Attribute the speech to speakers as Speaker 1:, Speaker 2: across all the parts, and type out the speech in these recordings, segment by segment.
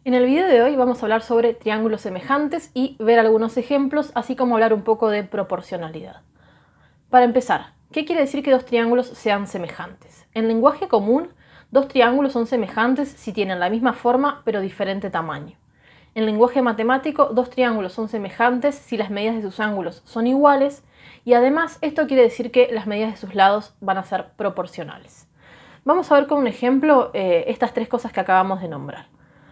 Speaker 1: En el video de hoy vamos a hablar sobre triángulos semejantes y ver algunos ejemplos, así como hablar un poco de proporcionalidad. Para empezar, ¿qué quiere decir que dos triángulos sean semejantes? En lenguaje común, dos triángulos son semejantes si tienen la misma forma pero diferente tamaño. En lenguaje matemático, dos triángulos son semejantes si las medidas de sus ángulos son iguales y además esto quiere decir que las medidas de sus lados van a ser proporcionales. Vamos a ver con un ejemplo estas tres cosas que acabamos de nombrar.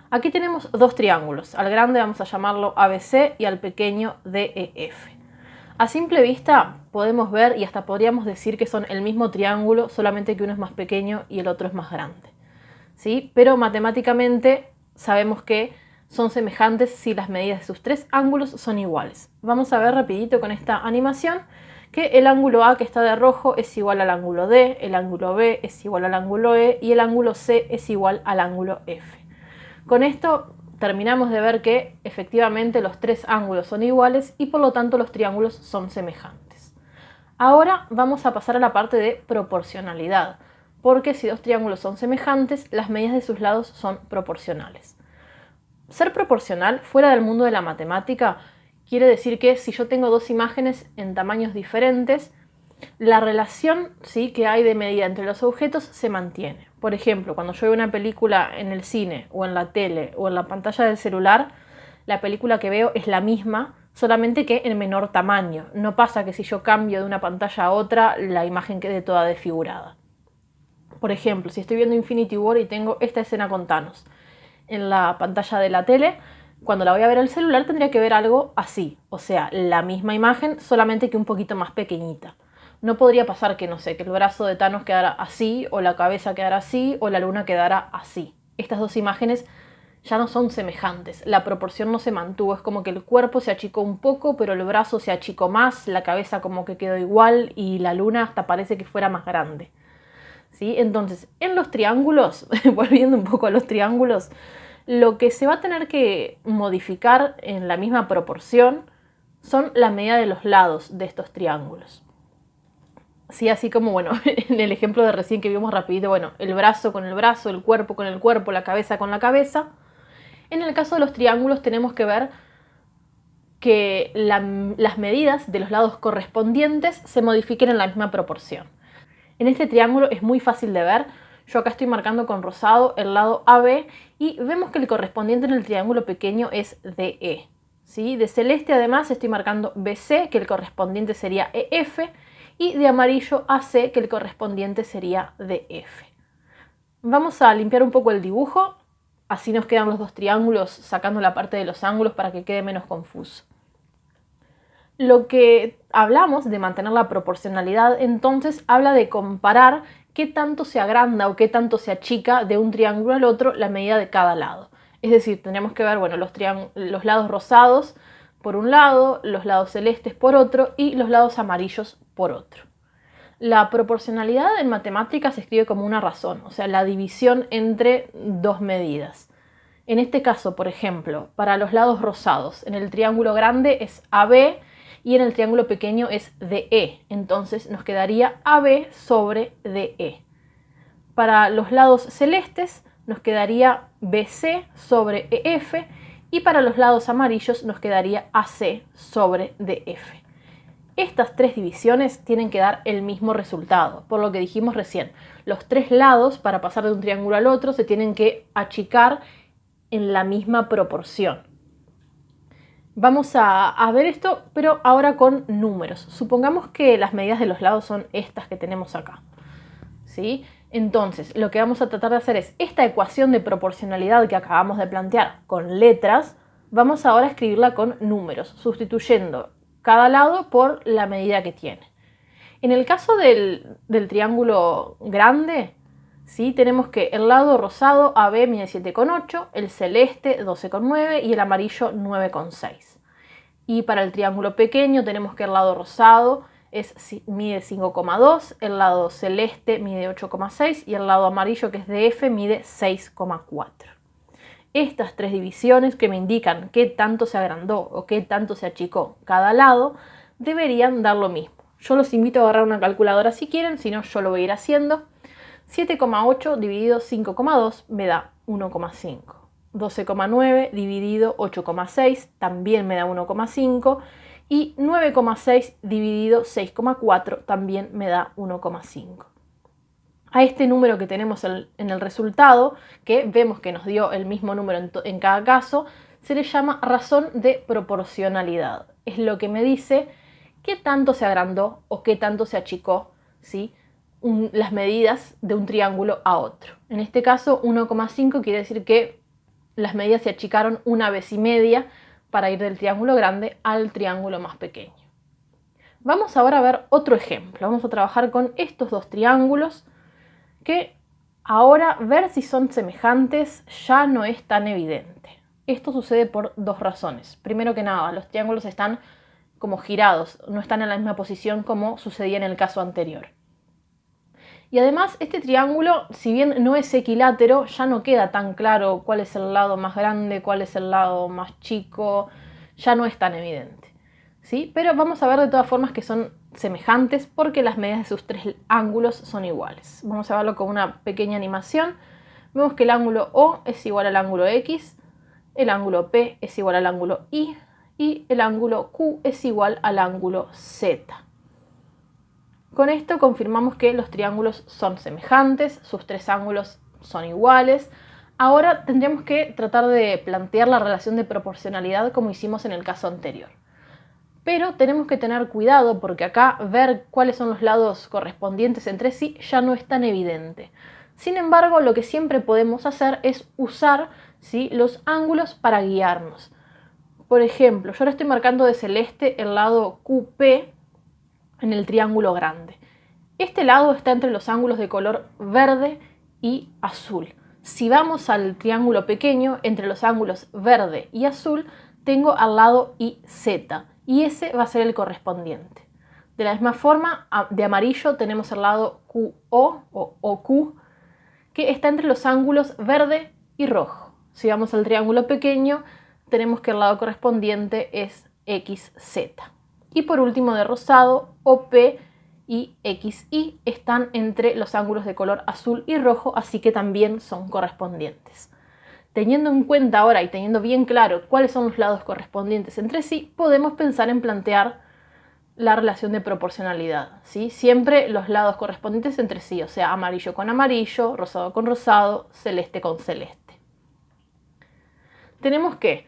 Speaker 1: Aquí tenemos dos triángulos, al grande vamos a llamarlo ABC y al pequeño DEF. A simple vista podemos ver y hasta podríamos decir que son el mismo triángulo, solamente que uno es más pequeño y el otro es más grande, ¿sí? Pero matemáticamente sabemos que son semejantes si las medidas de sus tres ángulos son iguales. Vamos a ver rapidito con esta animación que el ángulo A que está de rojo es igual al ángulo D, el ángulo B es igual al ángulo E y el ángulo C es igual al ángulo F. Con esto terminamos de ver que efectivamente los tres ángulos son iguales y por lo tanto los triángulos son semejantes. Ahora vamos a pasar a la parte de proporcionalidad, porque si dos triángulos son semejantes, las medidas de sus lados son proporcionales. Ser proporcional fuera del mundo de la matemática quiere decir que si yo tengo dos imágenes en tamaños diferentes, la relación que hay de medida entre los objetos se mantiene. Por ejemplo, cuando yo veo una película en el cine o en la tele o en la pantalla del celular, la película que veo es la misma, solamente que en menor tamaño. No pasa que si yo cambio de una pantalla a otra, la imagen quede toda desfigurada. Por ejemplo, si estoy viendo Infinity War y tengo esta escena con Thanos en la pantalla de la tele, cuando la voy a ver al celular tendría que ver algo así, o sea, la misma imagen, solamente que un poquito más pequeñita. No podría pasar que, no sé, que el brazo de Thanos quedara así, o la cabeza quedara así, o la luna quedara así. Estas dos imágenes ya no son semejantes, la proporción no se mantuvo, es como que el cuerpo se achicó un poco, pero el brazo se achicó más, la cabeza como que quedó igual y la luna hasta parece que fuera más grande. ¿Sí? Entonces, en los triángulos, volviendo un poco a los triángulos, lo que se va a tener que modificar en la misma proporción son la medida de los lados de estos triángulos. Sí, así como, bueno, en el ejemplo de recién que vimos rapidito, bueno, el brazo con el brazo, el cuerpo con el cuerpo, la cabeza con la cabeza. En el caso de los triángulos tenemos que ver que las medidas de los lados correspondientes se modifiquen en la misma proporción. En este triángulo es muy fácil de ver. Yo acá estoy marcando con rosado el lado AB y vemos que el correspondiente en el triángulo pequeño es DE. ¿Sí? De celeste además estoy marcando BC, que el correspondiente sería EF, y de amarillo AC, que el correspondiente sería DF. Vamos a limpiar un poco el dibujo, así nos quedan los dos triángulos sacando la parte de los ángulos para que quede menos confuso. Lo que hablamos de mantener la proporcionalidad, entonces, habla de comparar qué tanto se agranda o qué tanto se achica de un triángulo al otro la medida de cada lado. Es decir, tendríamos que ver, bueno, los lados rosados por un lado, los lados celestes por otro y los lados amarillos por otro. La proporcionalidad en matemáticas se escribe como una razón, o sea, la división entre dos medidas. En este caso, por ejemplo, para los lados rosados, en el triángulo grande es AB y en el triángulo pequeño es DE. Entonces nos quedaría AB sobre DE. Para los lados celestes nos quedaría BC sobre EF y para los lados amarillos nos quedaría AC sobre DF. Estas tres divisiones tienen que dar el mismo resultado, por lo que dijimos recién. Los tres lados, para pasar de un triángulo al otro, se tienen que achicar en la misma proporción. Vamos a ver esto, pero ahora con números. Supongamos que las medidas de los lados son estas que tenemos acá, ¿sí? Entonces, lo que vamos a tratar de hacer es esta ecuación de proporcionalidad que acabamos de plantear con letras, vamos ahora a escribirla con números, sustituyendo cada lado por la medida que tiene. En el caso del triángulo grande, ¿sí? Tenemos que el lado rosado AB mide 7,8, el celeste 12,9 y el amarillo 9,6. Y para el triángulo pequeño tenemos que el lado rosado mide 5,2, el lado celeste mide 8,6 y el lado amarillo, que es DF, mide 6,4. Estas tres divisiones que me indican qué tanto se agrandó o qué tanto se achicó cada lado deberían dar lo mismo. Yo los invito a agarrar una calculadora si quieren, si no yo lo voy a ir haciendo. 7,8 dividido 5,2 me da 1,5. 12,9 dividido 8,6 también me da 1,5 y 9,6 dividido 6,4 también me da 1,5. A este número que tenemos en el resultado, que vemos que nos dio el mismo número en cada caso, se le llama razón de proporcionalidad. Es lo que me dice qué tanto se agrandó o qué tanto se achicó, ¿sí?, las medidas de un triángulo a otro. En este caso 1,5 quiere decir que las medidas se achicaron 1,5 veces para ir del triángulo grande al triángulo más pequeño. Vamos ahora a ver otro ejemplo. Vamos a trabajar con estos dos triángulos que ahora ver si son semejantes ya no es tan evidente. Esto sucede por dos razones. Primero que nada, los triángulos están como girados, no están en la misma posición como sucedía en el caso anterior. Y además este triángulo, si bien no es equilátero, ya no queda tan claro cuál es el lado más grande, cuál es el lado más chico, ya no es tan evidente, ¿sí? Pero vamos a ver de todas formas que son semejantes porque las medidas de sus tres ángulos son iguales. Vamos a verlo con una pequeña animación. Vemos que el ángulo O es igual al ángulo X, el ángulo P es igual al ángulo Y y el ángulo Q es igual al ángulo Z. Con esto confirmamos que los triángulos son semejantes, sus tres ángulos son iguales. Ahora tendríamos que tratar de plantear la relación de proporcionalidad como hicimos en el caso anterior. Pero tenemos que tener cuidado porque acá ver cuáles son los lados correspondientes entre sí ya no es tan evidente. Sin embargo, lo que siempre podemos hacer es usar, ¿sí?, los ángulos para guiarnos. Por ejemplo, yo ahora estoy marcando de celeste el lado QP en el triángulo grande. Este lado está entre los ángulos de color verde y azul. Si vamos al triángulo pequeño, entre los ángulos verde y azul, tengo al lado IZ y ese va a ser el correspondiente. De la misma forma, de amarillo tenemos el lado QO o OQ, que está entre los ángulos verde y rojo. Si vamos al triángulo pequeño, tenemos que el lado correspondiente es XZ. Y por último, de rosado, OP y XY están entre los ángulos de color azul y rojo, así que también son correspondientes. Teniendo en cuenta ahora y teniendo bien claro cuáles son los lados correspondientes entre sí, podemos pensar en plantear la relación de proporcionalidad, ¿sí? Siempre los lados correspondientes entre sí, o sea, amarillo con amarillo, rosado con rosado, celeste con celeste. Tenemos que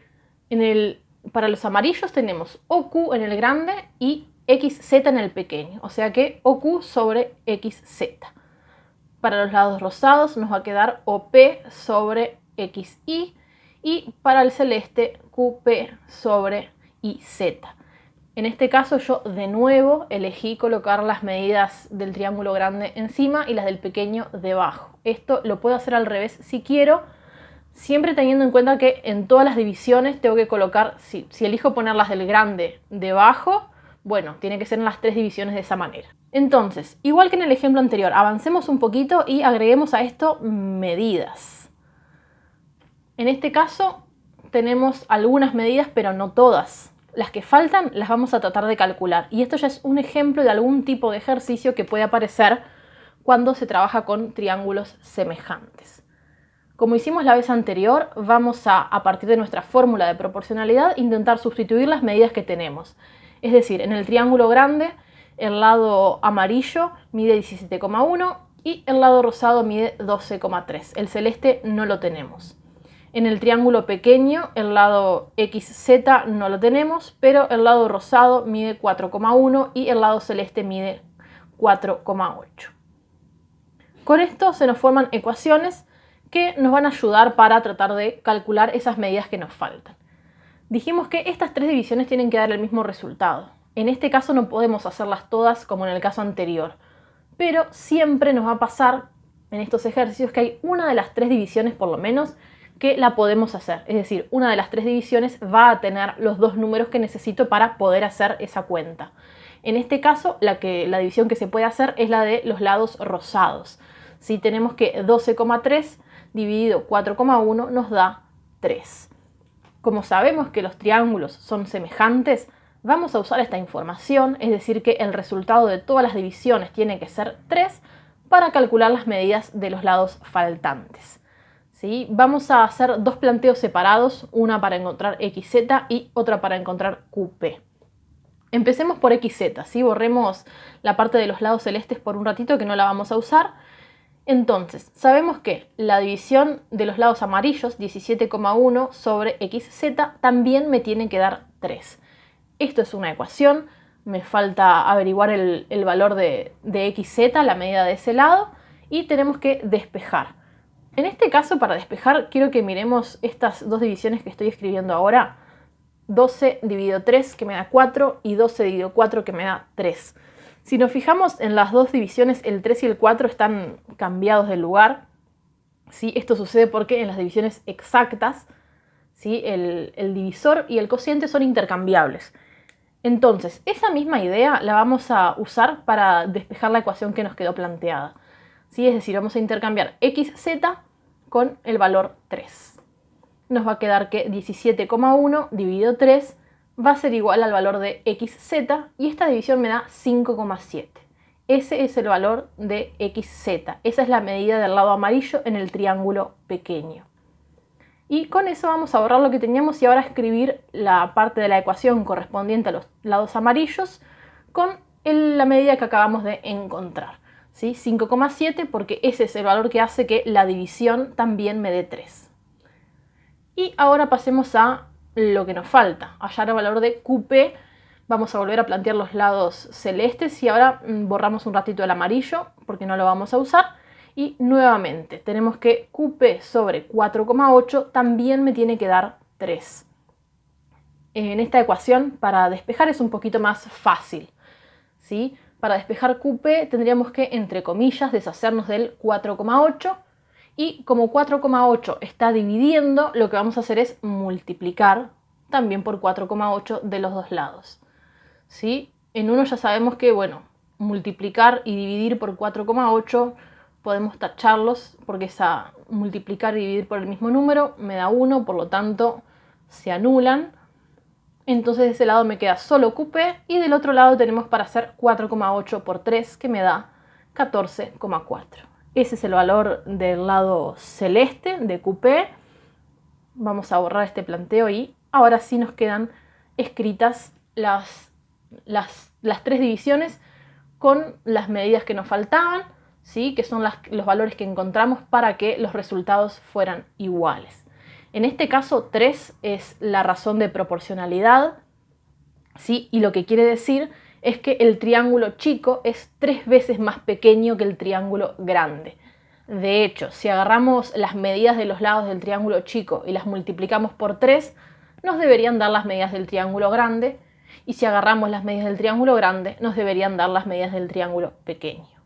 Speaker 1: para los amarillos tenemos OQ en el grande y XZ en el pequeño, o sea que OQ sobre XZ. Para los lados rosados nos va a quedar OP sobre XY y para el celeste QP sobre IZ. En este caso yo de nuevo elegí colocar las medidas del triángulo grande encima y las del pequeño debajo. Esto lo puedo hacer al revés si quiero, siempre teniendo en cuenta que en todas las divisiones tengo que colocar, si elijo ponerlas del grande debajo, bueno, tiene que ser en las tres divisiones de esa manera. Entonces, igual que en el ejemplo anterior, avancemos un poquito y agreguemos a esto medidas. En este caso tenemos algunas medidas, pero no todas. Las que faltan las vamos a tratar de calcular. Y esto ya es un ejemplo de algún tipo de ejercicio que puede aparecer cuando se trabaja con triángulos semejantes. Como hicimos la vez anterior, vamos a partir de nuestra fórmula de proporcionalidad, intentar sustituir las medidas que tenemos. Es decir, en el triángulo grande, el lado amarillo mide 17,1 y el lado rosado mide 12,3. El celeste no lo tenemos. En el triángulo pequeño, el lado XZ no lo tenemos, pero el lado rosado mide 4,1 y el lado celeste mide 4,8. Con esto se nos forman ecuaciones que nos van a ayudar para tratar de calcular esas medidas que nos faltan. Dijimos que estas tres divisiones tienen que dar el mismo resultado. En este caso no podemos hacerlas todas como en el caso anterior, pero siempre nos va a pasar en estos ejercicios que hay una de las tres divisiones por lo menos que la podemos hacer. Es decir, una de las tres divisiones va a tener los dos números que necesito para poder hacer esa cuenta. En este caso, la división que se puede hacer es la de los lados rosados. Si tenemos que 12,3 dividido 4,1 nos da 3. Como sabemos que los triángulos son semejantes, vamos a usar esta información, es decir, que el resultado de todas las divisiones tiene que ser 3 para calcular las medidas de los lados faltantes. ¿sí? Vamos a hacer dos planteos separados, una para encontrar xz y otra para encontrar qp. Empecemos por xz, ¿sí? Borremos la parte de los lados celestes por un ratito que no la vamos a usar. Entonces, sabemos que la división de los lados amarillos, 17,1 sobre xz, también me tiene que dar 3. Esto es una ecuación, me falta averiguar el valor de xz, la medida de ese lado, y tenemos que despejar. En este caso, para despejar, quiero que miremos estas dos divisiones que estoy escribiendo ahora. 12 dividido 3, que me da 4, y 12 dividido 4, que me da 3. Si nos fijamos en las dos divisiones, el 3 y el 4 están cambiados de lugar. ¿Sí? Esto sucede porque en las divisiones exactas, ¿sí? el divisor y el cociente son intercambiables. Entonces, esa misma idea la vamos a usar para despejar la ecuación que nos quedó planteada. ¿Sí? Es decir, vamos a intercambiar xz con el valor 3. Nos va a quedar que 17,1 dividido 3 va a ser igual al valor de xz y esta división me da 5,7. Ese es el valor de xz. Esa es la medida del lado amarillo en el triángulo pequeño. Y con eso vamos a borrar lo que teníamos y ahora escribir la parte de la ecuación correspondiente a los lados amarillos con la medida que acabamos de encontrar. ¿Sí? 5,7 porque ese es el valor que hace que la división también me dé 3. Y ahora pasemos a lo que nos falta, hallar el valor de qp. Vamos a volver a plantear los lados celestes y ahora borramos un ratito el amarillo porque no lo vamos a usar. Y nuevamente tenemos que qp sobre 4,8 también me tiene que dar 3. En esta ecuación para despejar es un poquito más fácil, ¿sí? Para despejar qp tendríamos que, entre comillas, deshacernos del 4,8. Y como 4,8 está dividiendo, lo que vamos a hacer es multiplicar también por 4,8 de los dos lados. ¿Sí? En uno ya sabemos que, bueno, multiplicar y dividir por 4,8 podemos tacharlos porque esa multiplicar y dividir por el mismo número me da 1, por lo tanto se anulan. Entonces de ese lado me queda solo qp y del otro lado tenemos para hacer 4,8 por 3 que me da 14,4. Ese es el valor del lado celeste de qp. Vamos a borrar este planteo y ahora sí nos quedan escritas las tres divisiones con las medidas que nos faltaban, ¿sí? Que son los valores que encontramos para que los resultados fueran iguales. En este caso 3 es la razón de proporcionalidad, ¿sí? Y lo que quiere decir es que el triángulo chico es 3 veces más pequeño que el triángulo grande. De hecho, si agarramos las medidas de los lados del triángulo chico y las multiplicamos por 3, nos deberían dar las medidas del triángulo grande, y si agarramos las medidas del triángulo grande, nos deberían dar las medidas del triángulo pequeño.